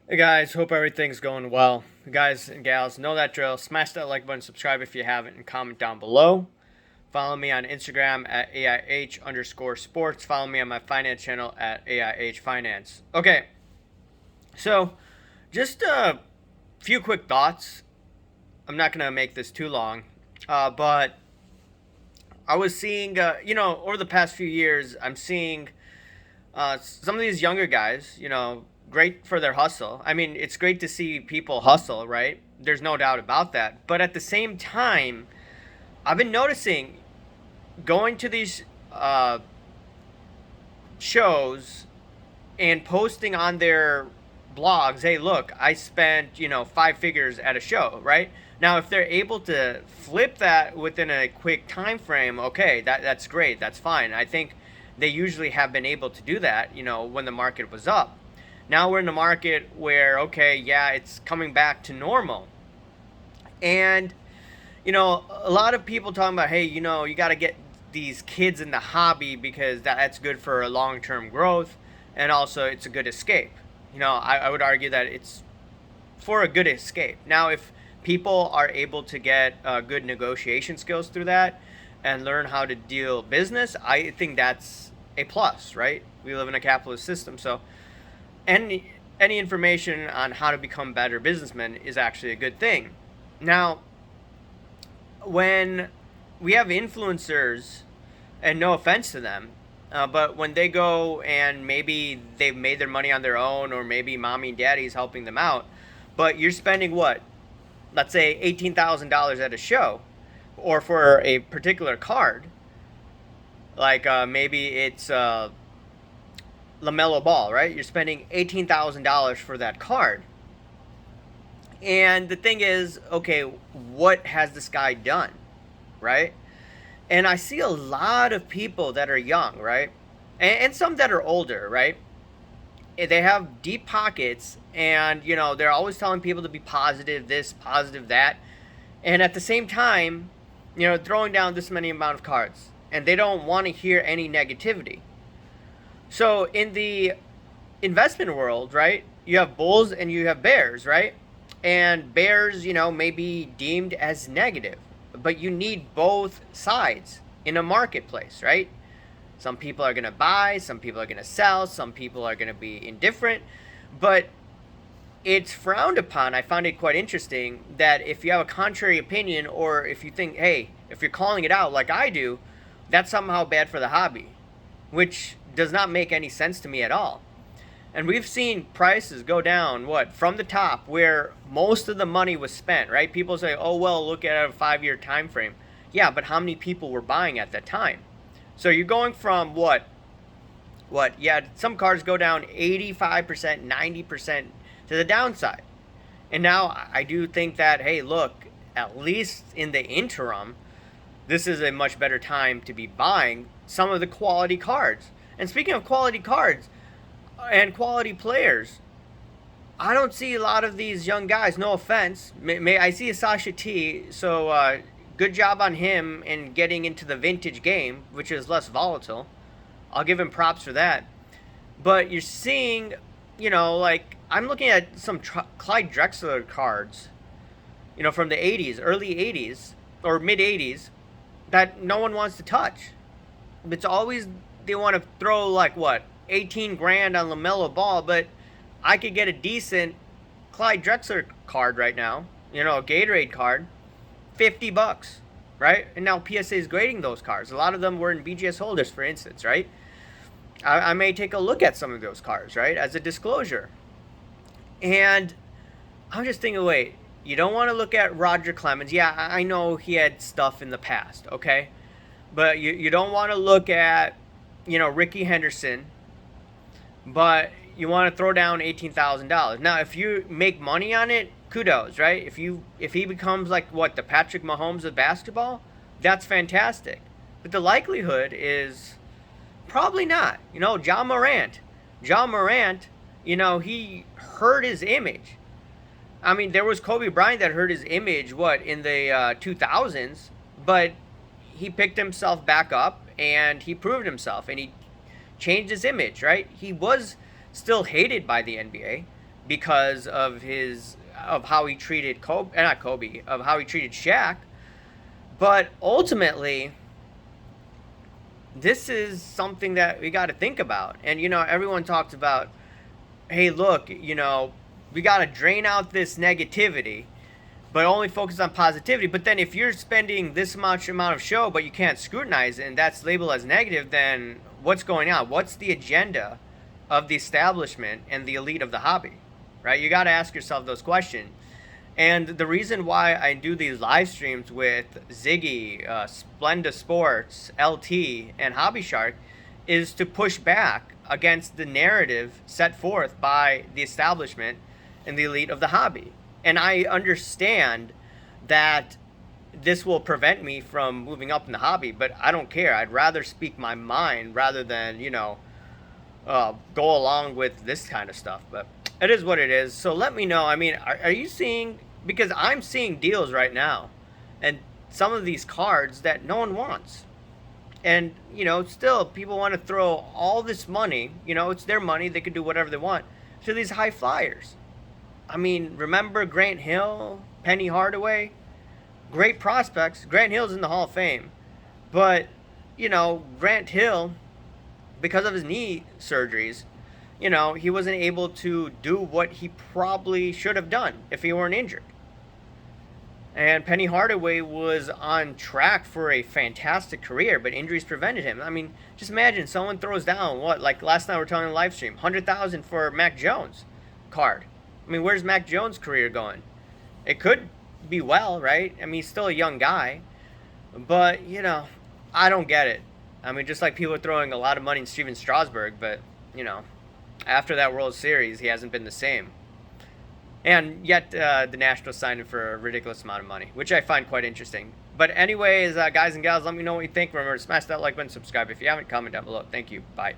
Hey guys, hope everything's going well. Guys and gals, know that drill. Smash that like button, subscribe if you haven't, and comment down below. Follow me on Instagram at AIH underscore sports. Follow me on my finance channel at AIH Finance. Okay, so just a few quick thoughts. I'm not going to make this too long, but I was seeing, over the past few years, I'm seeing some of these younger guys, great for their hustle. I mean, it's great to see people hustle, right? There's no doubt about that. But at the same time, I've been noticing going to these shows and posting on their blogs, hey, look, I spent, five figures at a show, right? Now, if they're able to flip that within a quick time frame, okay, that's great. That's fine. I think they usually have been able to do that, when the market was up. Now we're in a market where, okay, yeah, it's coming back to normal. And, a lot of people talking about, hey, you got to get these kids in the hobby because that's good for a long-term growth, and also it's a good escape. I would argue that it's for a good escape. Now, if people are able to get good negotiation skills through that and learn how to deal business, I think that's a plus, right? We live in a capitalist system, so any information on how to become better businessmen is actually a good thing. Now, when we have influencers, and no offense to them, but when they go and maybe they've made their money on their own, or maybe mommy and daddy's helping them out, but you're spending what? Let's say $18,000 at a show, or for a particular card, like maybe it's LaMelo Ball, right? You're spending $18,000 for that card. And the thing is, okay, what has this guy done, right? And I see a lot of people that are young, right? And some that are older, right? They have deep pockets, and, they're always telling people to be positive, this, positive, that. And at the same time, throwing down this many amount of cards. And they don't want to hear any negativity. So in the investment world, right, you have bulls and you have bears, right? And bears, may be deemed as negative, but you need both sides in a marketplace, right? Some people are going to buy, some people are going to sell, some people are going to be indifferent, but it's frowned upon. I found it quite interesting that if you have a contrary opinion, or if you think, hey, if you're calling it out like I do, that's somehow bad for the hobby, which does not make any sense to me at all. And we've seen prices go down, from the top where most of the money was spent, right? People say, oh, well, look at a 5-year time frame. Yeah, but how many people were buying at that time? So you're going from yeah, some cards go down 85%, 90% to the downside. And now I do think that, hey, look, at least in the interim, this is a much better time to be buying some of the quality cards. And speaking of quality cards and quality players, I don't see a lot of these young guys. No offense, I see a Sasha T. So good job on him in getting into the vintage game, which is less volatile. I'll give him props for that. But you're seeing, like I'm looking at some Clyde Drexler cards, from the '80s, early '80s or mid '80s, that no one wants to touch. It's always they want to throw 18 grand on LaMelo Ball, but I could get a decent Clyde Drexler card right now, a Gatorade card, $50, right? And now PSA is grading those cards. A lot of them were in BGS holders, for instance, right? I may take a look at some of those cards, right, as a disclosure. And I'm just thinking, wait, you don't want to look at Roger Clemens. Yeah, I know he had stuff in the past, okay? But you don't want to look at, Ricky Henderson, but you want to throw down $18,000. Now, if you make money on it, kudos, right? If he becomes the Patrick Mahomes of basketball, that's fantastic. But the likelihood is probably not. John Morant, he hurt his image. I mean, there was Kobe Bryant that hurt his image, in the 2000s, but he picked himself back up and he proved himself and he changed his image, right? He was still hated by the NBA, because of how he treated Kobe, not Kobe, of how he treated Shaq. But ultimately, this is something that we got to think about. And everyone talks about, hey, look, we got to drain out this negativity, but only focus on positivity. But then if you're spending this much amount of show, but you can't scrutinize it, and that's labeled as negative, then what's going on? What's the agenda of the establishment and the elite of the hobby, right? You got to ask yourself those questions. And the reason why I do these live streams with Ziggy, Splenda Sports, LT, and Hobby Shark is to push back against the narrative set forth by the establishment and the elite of the hobby. And I understand that this will prevent me from moving up in the hobby, but I don't care. I'd rather speak my mind rather than, go along with this kind of stuff. But it is what it is. So let me know. I mean, are you seeing, because I'm seeing deals right now, and some of these cards that no one wants. And, still people want to throw all this money, it's their money, they can do whatever they want, to these high flyers. I mean, remember Grant Hill, Penny Hardaway? Great prospects. Grant Hill's in the Hall of Fame. But, Grant Hill, because of his knee surgeries, he wasn't able to do what he probably should have done if he weren't injured. And Penny Hardaway was on track for a fantastic career, but injuries prevented him. I mean, just imagine someone throws down, like last night we were talking on the live stream, 100,000 for Mac Jones card. I mean, where's Mac Jones' career going? It could be well, right? I mean, he's still a young guy. But, I don't get it. I mean, just like people are throwing a lot of money in Steven Strasburg, but, after that World Series, he hasn't been the same. And yet, the Nationals signed him for a ridiculous amount of money, which I find quite interesting. But anyways, guys and gals, let me know what you think. Remember to smash that like button, subscribe if you haven't, comment down below. Thank you. Bye.